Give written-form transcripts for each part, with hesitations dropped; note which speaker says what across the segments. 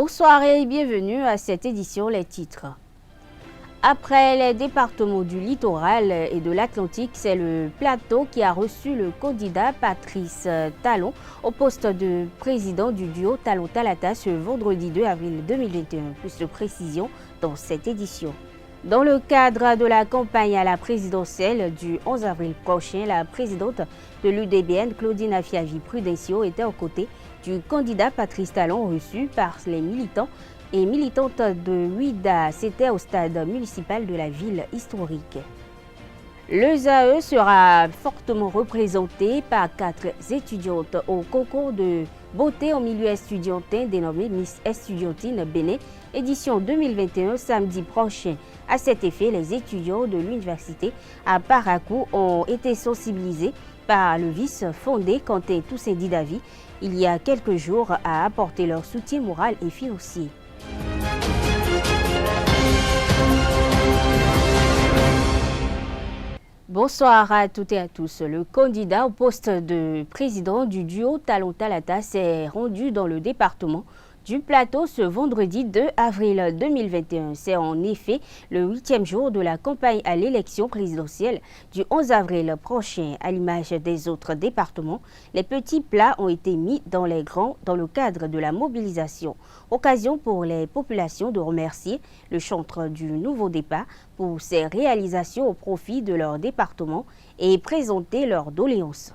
Speaker 1: Bonsoir et bienvenue à cette édition Les titres. Après les départements du littoral et de l'Atlantique, c'est le Plateau qui a reçu le candidat Patrice Talon au poste de président du duo Talon-Talata ce vendredi 2 avril 2021. Plus de précisions dans cette édition. Dans le cadre de la campagne à la présidentielle du 11 avril prochain, la présidente de l'UDBN, Claudine Afiavi-Prudencio, était aux côtés du candidat Patrice Talon reçu par les militants et militantes de Ouida. C'était au stade municipal de la ville historique. Le ZAE sera fortement représenté par 4 étudiantes au concours de beauté en milieu estudiantin dénommé Miss Estudiantine Bénin, édition 2021, samedi prochain. À cet effet, les étudiants de l'université à Parakou ont été sensibilisés par le vice fondé Quentin Toussaint Didavi il y a quelques jours à apporter leur soutien moral et financier. Bonsoir à toutes et à tous. Le candidat au poste de président du duo Talon-Talata s'est rendu dans le département du Plateau ce vendredi 2 avril 2021. C'est en effet le 8e jour de la campagne à l'élection présidentielle du 11 avril prochain. À l'image des autres départements, les petits plats ont été mis dans les grands dans le cadre de la mobilisation. Occasion pour les populations de remercier le chantre du nouveau départ pour ses réalisations au profit de leur département et présenter leurs doléances.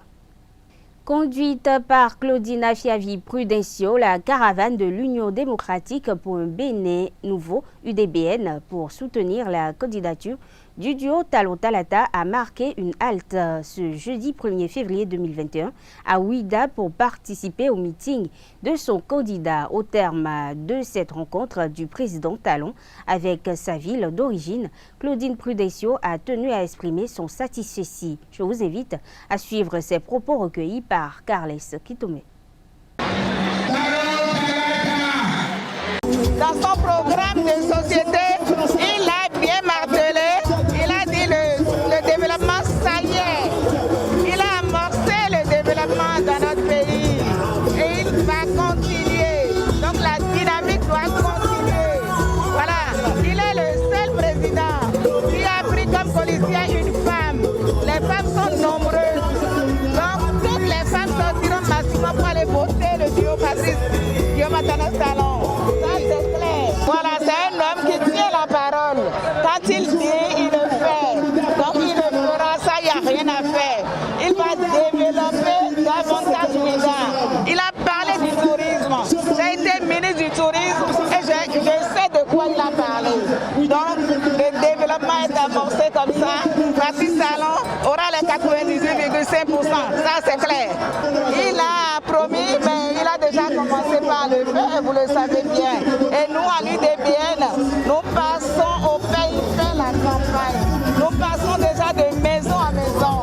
Speaker 1: Conduite par Claudine Afiavi-Prudencio, la caravane de l'Union démocratique pour un Bénin nouveau, UDBN, pour soutenir la candidature du duo Talon-Talata a marqué une halte ce jeudi 1er février 2021 à Ouida pour participer au meeting de son candidat. Au terme de cette rencontre du président Talon avec sa ville d'origine, Claudine Prudencio a tenu à exprimer son satisfait. Je vous invite à suivre ses propos recueillis par Carles Kitome.
Speaker 2: Dans son programme de société, il a bien martelé. Il a dit le développement, ça y est. Il a amorcé le développement dans notre pays. Et il va continuer. Donc la dynamique doit continuer. Voilà. Il est le seul président qui a pris comme policier une femme. Les femmes sont nombreuses. Donc toutes les femmes sortiront massivement pour aller voter le duo Patrice Talon. Ça c'est clair. Voilà, c'est un homme qui tient la parole. Quand il dit, il le fait. Donc il le fera, ça, il n'y a rien à faire. Il va développer davantage Ouida. Il a parlé du tourisme. J'ai été ministre du tourisme et je sais de quoi il a parlé. Donc le développement est amorcé comme ça. Patrice Talon aura les 98,5%. Ça c'est clair. Il a promis, mais il a déjà commencé par le faire, vous le savez bien. Et nous, à l'UDBN, nous passons au pays fait la campagne. Nous passons déjà de maison à maison.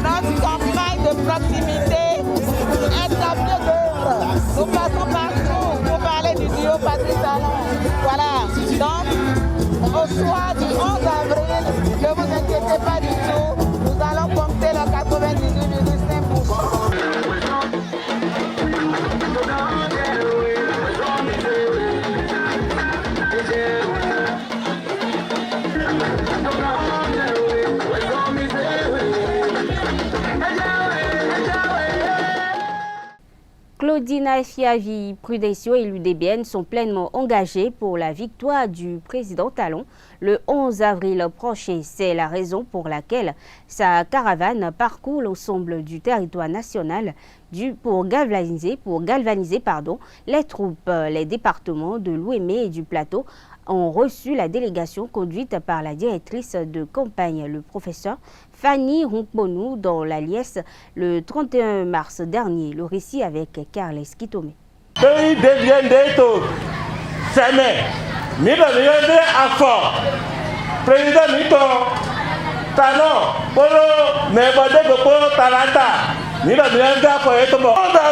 Speaker 2: Notre campagne de proximité est à pied d'œuvre. Nous passons partout pour parler du duo Patrice Talon. Voilà. Donc, au soir du 11 avril, ne vous inquiétez pas du tout, nous allons compter le 98,5%.
Speaker 1: Claudine Afiavi-Prudencio et l'UDBN sont pleinement engagés pour la victoire du président Talon le 11 avril prochain. C'est la raison pour laquelle sa caravane parcourt l'ensemble du territoire national pour galvaniser les troupes. Les départements de l'Ouémé et du Plateau ont reçu la délégation conduite par la directrice de campagne, le professeur Fanny Ronkbonou, dans la Liesse le 31 mars dernier. Le récit avec Carles Kitome.
Speaker 3: Pays devient d'être jamais. Mito devient à fort. Président Mito, Talon, Polo, Nebode Gopo, Talata. Mito devient à fort. 11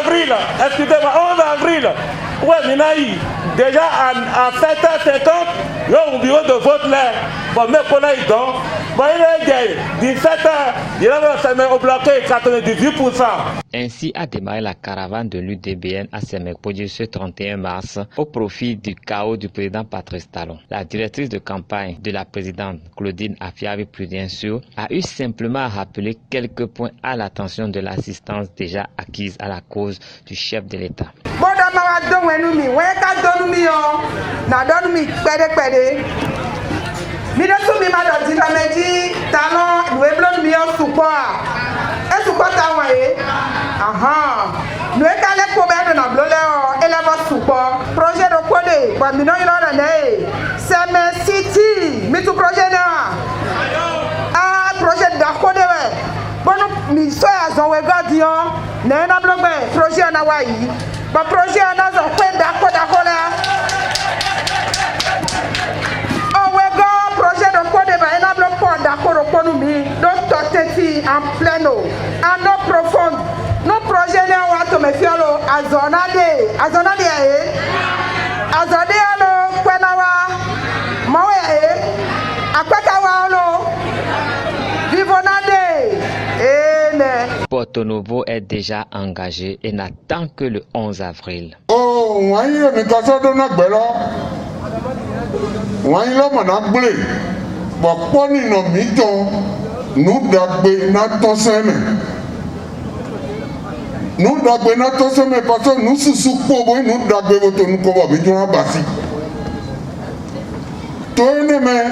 Speaker 3: avril, excusez-moi, 11 avril. Ouais, Minaï, déjà à 7h50, il y a un bureau de vote là. Bon, mais pour là, Bon, il est 17h, il a au bloqué 98%.
Speaker 4: Ainsi a démarré la caravane de l'UDBN à Sémé-Podji ce 31 mars au profit du chaos du président Patrice Talon. La directrice de campagne de la présidente Claudine Afiavi Prudentieux a eu simplement à rappeler quelques points à l'attention de l'assistance déjà acquise à la cause du chef de l'État.
Speaker 2: Projet de code, bah maintenant il en est. C'est mes city, mais tout projet là. Ah projet d'accord ouais. Bon mi so ya zo we gadion, na na blogbe projet na wa yi. Ba projet na zo pe d'accord là. Oh we go projet de code ba na blog pour d'accord ko nu mi. Don't toteti en pleno. En eau profonde. Nos projets là on va te me fialo azonade aye. Azade alo kwenawa mawe akwekawa alo vivonade.
Speaker 4: Porto Novo est déjà engagé et n'attend que le 11 avril.
Speaker 5: Oh, wani mi kaso do na gbelo. Wani lo mo na gble. Bo poni no mi ton nu dagbe na ton seme. Nous dagbe na to seme parce que nous susu pobo nous dagbe voto nous ko bo bi jona basi. To ne me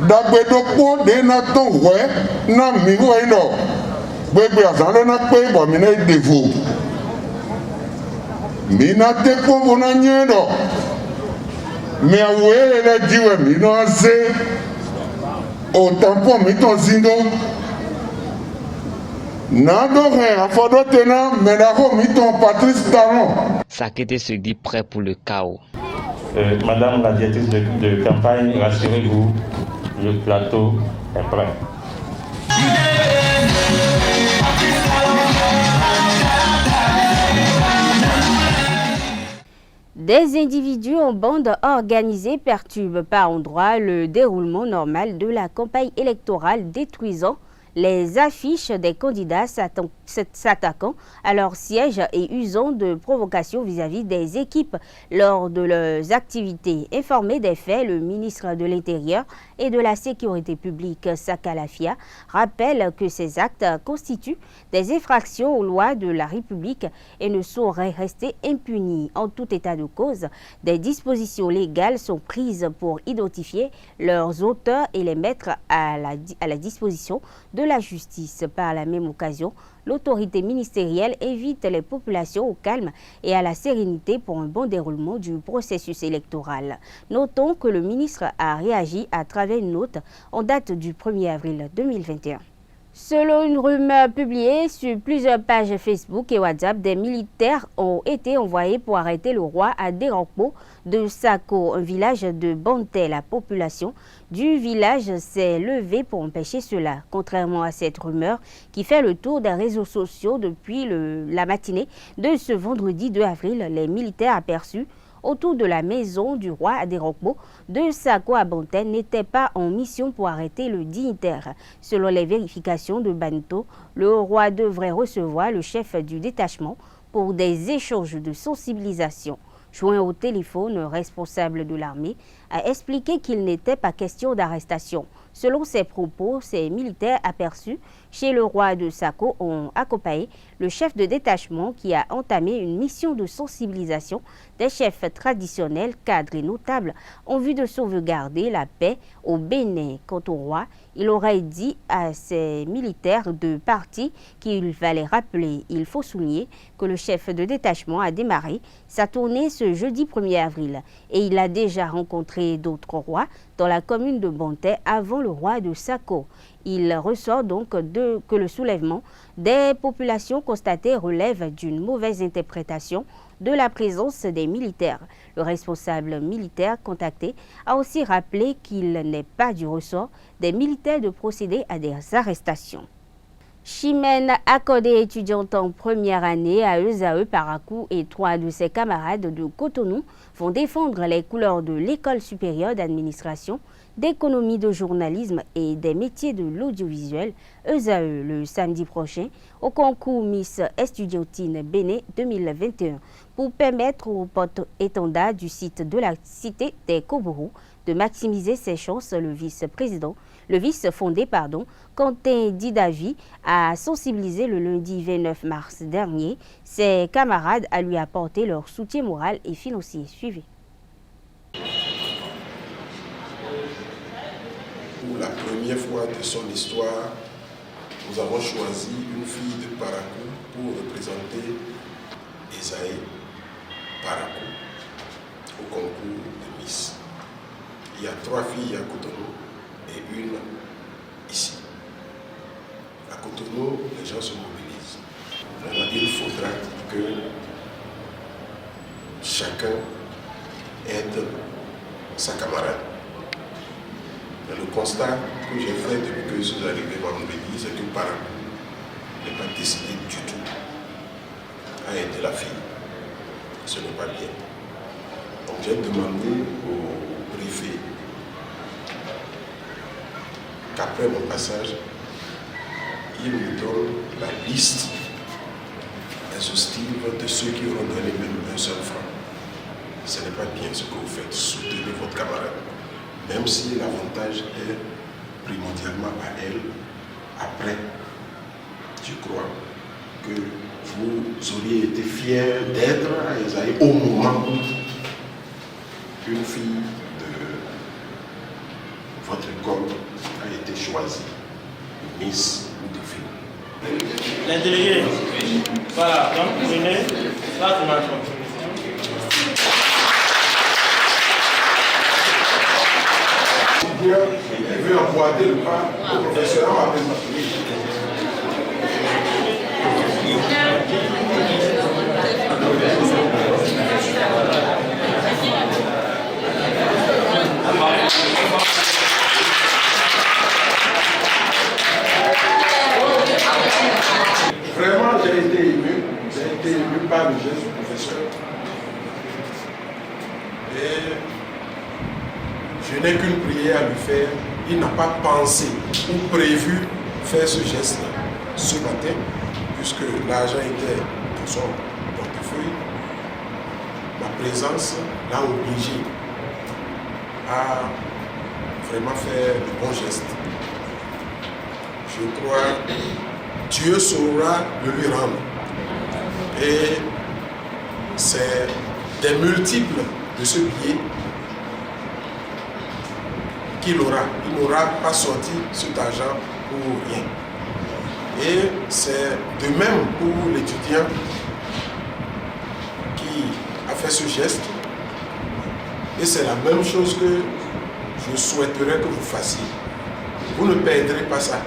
Speaker 5: dagbe do po de na ton we na mi we no. Gbegbe azale na pe bo mi na devo. Mi na te ko bo na nyedo. Mi awe le diwe mi no ze. O tampo mi ton zindo.
Speaker 4: Sakété se dit prêt pour le chaos.
Speaker 3: Madame la directrice de campagne, rassurez-vous, le plateau est prêt.
Speaker 1: Des individus en bande organisée perturbent par endroits le déroulement normal de la campagne électorale, détruisant les affiches des candidats s'attaquant à leur siège et usant de provocations vis-à-vis des équipes lors de leurs activités. Informé des faits, le ministre de l'Intérieur et de la Sécurité publique, Saka Lafia, rappelle que ces actes constituent des infractions aux lois de la République et ne sauraient rester impunis. En tout état de cause, des dispositions légales sont prises pour identifier leurs auteurs et les mettre à la disposition de la justice. Par la même occasion, l'autorité ministérielle invite les populations au calme et à la sérénité pour un bon déroulement du processus électoral. Notons que le ministre a réagi à travers une note en date du 1er avril 2021. Selon une rumeur publiée sur plusieurs pages Facebook et WhatsApp, des militaires ont été envoyés pour arrêter le roi à Derakpo de Sako, un village de Banté. La population du village s'est levée pour empêcher cela. Contrairement à cette rumeur qui fait le tour des réseaux sociaux depuis la matinée de ce vendredi 2 avril, les militaires aperçus autour de la maison du roi à Derakpo de Sako à Banté n'étaient pas en mission pour arrêter le dignitaire. Selon les vérifications de Banto, le roi devrait recevoir le chef du détachement pour des échanges de sensibilisation. Joint au téléphone, le responsable de l'armée a expliqué qu'il n'était pas question d'arrestation. Selon ses propos, ces militaires aperçus chez le roi de Sako ont accompagné le chef de détachement qui a entamé une mission de sensibilisation des chefs traditionnels, cadres et notables en vue de sauvegarder la paix au Bénin. Quant au roi, il aurait dit à ses militaires de partir qu'il fallait rappeler. Il faut souligner que le chef de détachement a démarré sa tournée ce jeudi 1er avril et il a déjà rencontré d'autres rois dans la commune de Banté avant le roi de Sako. Il ressort donc que le soulèvement des populations constatées relève d'une mauvaise interprétation de la présence des militaires. Le responsable militaire contacté a aussi rappelé qu'il n'est pas du ressort des militaires de procéder à des arrestations. Chimène Accordé, étudiante en première année à ESAE Parakou et 3 de ses camarades de Cotonou vont défendre les couleurs de l'école supérieure d'administration d'économie de journalisme et des métiers de l'audiovisuel, ESAE, le samedi prochain au concours Miss Estudiantine Béné 2021 pour permettre aux porte-étendards du site de la Cité des Cobourous de maximiser ses chances. Le vice-fondé, Quentin Didavi, a sensibilisé le lundi 29 mars dernier ses camarades à lui apporter leur soutien moral et financier. Suivez.
Speaker 6: Pour la première fois de son histoire, nous avons choisi une fille de Parakou pour représenter Esae Parakou au concours de Miss. Il y a 3 filles à Cotonou et une ici. À Cotonou, les gens se mobilisent. Maintenant, il faudra que chacun aide sa camarade. Mais le constat que j'ai fait depuis que je suis arrivé vendredi, c'est que Parakou n'est pas décidé du tout à aider la fille. Ce n'est pas bien. Donc j'ai demandé au préfet qu'après mon passage, il me donne la liste exhaustive de ceux qui auront donné même un seul franc. Ce n'est pas bien ce que vous faites. Soutenez votre camarade. Même si l'avantage est primordialement à elle, après, je crois que vous auriez été fiers d'être à Esae au moment où une fille de votre école a été choisie Miss ou défi.
Speaker 3: Les délégués, voilà, donc venez, là on a
Speaker 6: il veut emboîter le pas au professeur à Vraiment, j'ai été ému par le geste du professeur. Et je n'ai qu'une prière à lui faire. Il n'a pas pensé ou prévu faire ce geste ce matin, puisque l'argent était dans son portefeuille. Ma présence l'a obligé à vraiment faire de bons gestes. Je crois que Dieu saura le lui rendre. Et c'est des multiples de ce billet qu'il aura. Il n'aura pas sorti cet argent pour rien. Et c'est de même pour l'étudiant qui a fait ce geste. Et c'est la même chose que je souhaiterais que vous fassiez. Vous ne perdrez pas ça.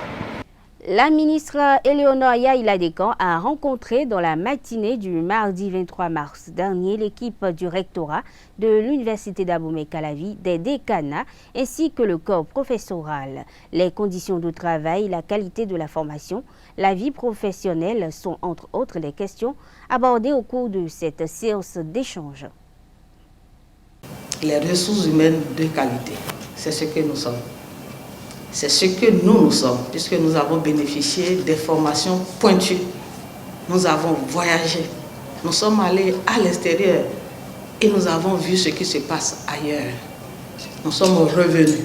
Speaker 1: La ministre Éléonore Yaïla Descamps a rencontré dans la matinée du mardi 23 mars dernier l'équipe du rectorat de l'Université d'Abomey-Calavi, des décanats ainsi que le corps professoral. Les conditions de travail, la qualité de la formation, la vie professionnelle sont entre autres les questions abordées au cours de cette séance d'échange.
Speaker 7: Les ressources humaines de qualité, c'est ce que nous sommes. C'est ce que nous sommes, puisque nous avons bénéficié des formations pointues. Nous avons voyagé, nous sommes allés à l'extérieur et nous avons vu ce qui se passe ailleurs. Nous sommes revenus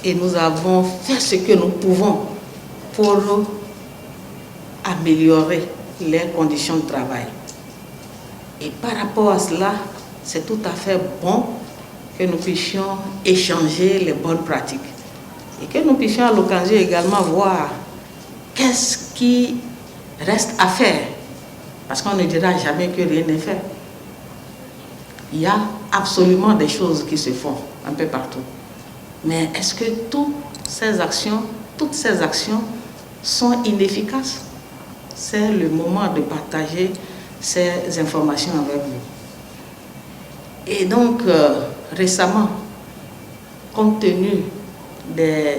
Speaker 7: et nous avons fait ce que nous pouvons pour améliorer les conditions de travail. Et par rapport à cela, c'est tout à fait bon que nous puissions échanger les bonnes pratiques. Et que nous puissions à l'occasion également voir qu'est-ce qui reste à faire. Parce qu'on ne dira jamais que rien n'est fait. Il y a absolument des choses qui se font un peu partout. Mais est-ce que toutes ces actions sont inefficaces? C'est le moment de partager ces informations avec vous. Et donc, récemment, compte tenu des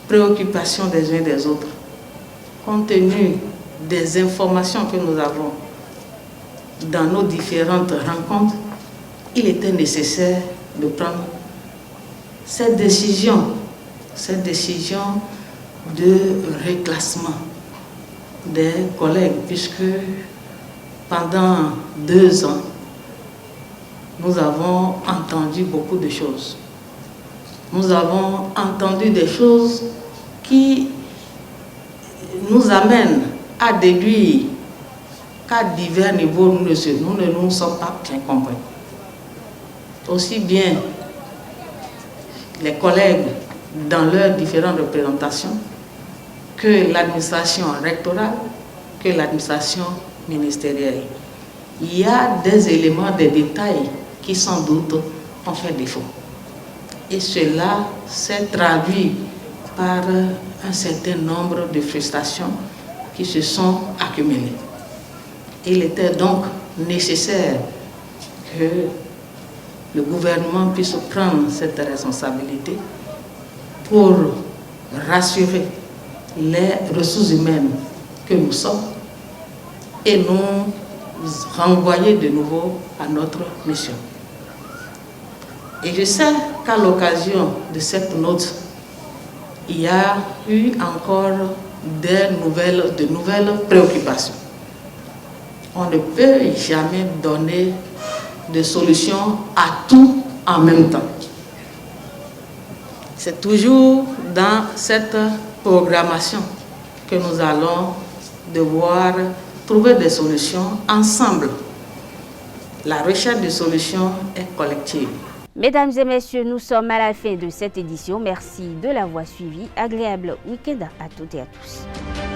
Speaker 7: préoccupations des uns et des autres, compte tenu des informations que nous avons dans nos différentes rencontres, il était nécessaire de prendre cette décision de reclassement des collègues, puisque pendant 2 ans, nous avons entendu beaucoup de choses. Nous avons entendu des choses qui nous amènent à déduire qu'à divers niveaux, nous ne nous sommes pas bien compris. Aussi bien les collègues dans leurs différentes représentations que l'administration rectorale, que l'administration ministérielle. Il y a des éléments, des détails qui sans doute ont fait défaut. Et cela s'est traduit par un certain nombre de frustrations qui se sont accumulées. Il était donc nécessaire que le gouvernement puisse prendre cette responsabilité pour rassurer les ressources humaines que nous sommes et nous renvoyer de nouveau à notre mission. Et je sais qu'à l'occasion de cette note, il y a eu encore de nouvelles préoccupations. On ne peut jamais donner de solution à tout en même temps. C'est toujours dans cette programmation que nous allons devoir trouver des solutions ensemble. La recherche de solutions est collective.
Speaker 1: Mesdames et messieurs, nous sommes à la fin de cette édition. Merci de l'avoir suivi. Agréable week-end à toutes et à tous.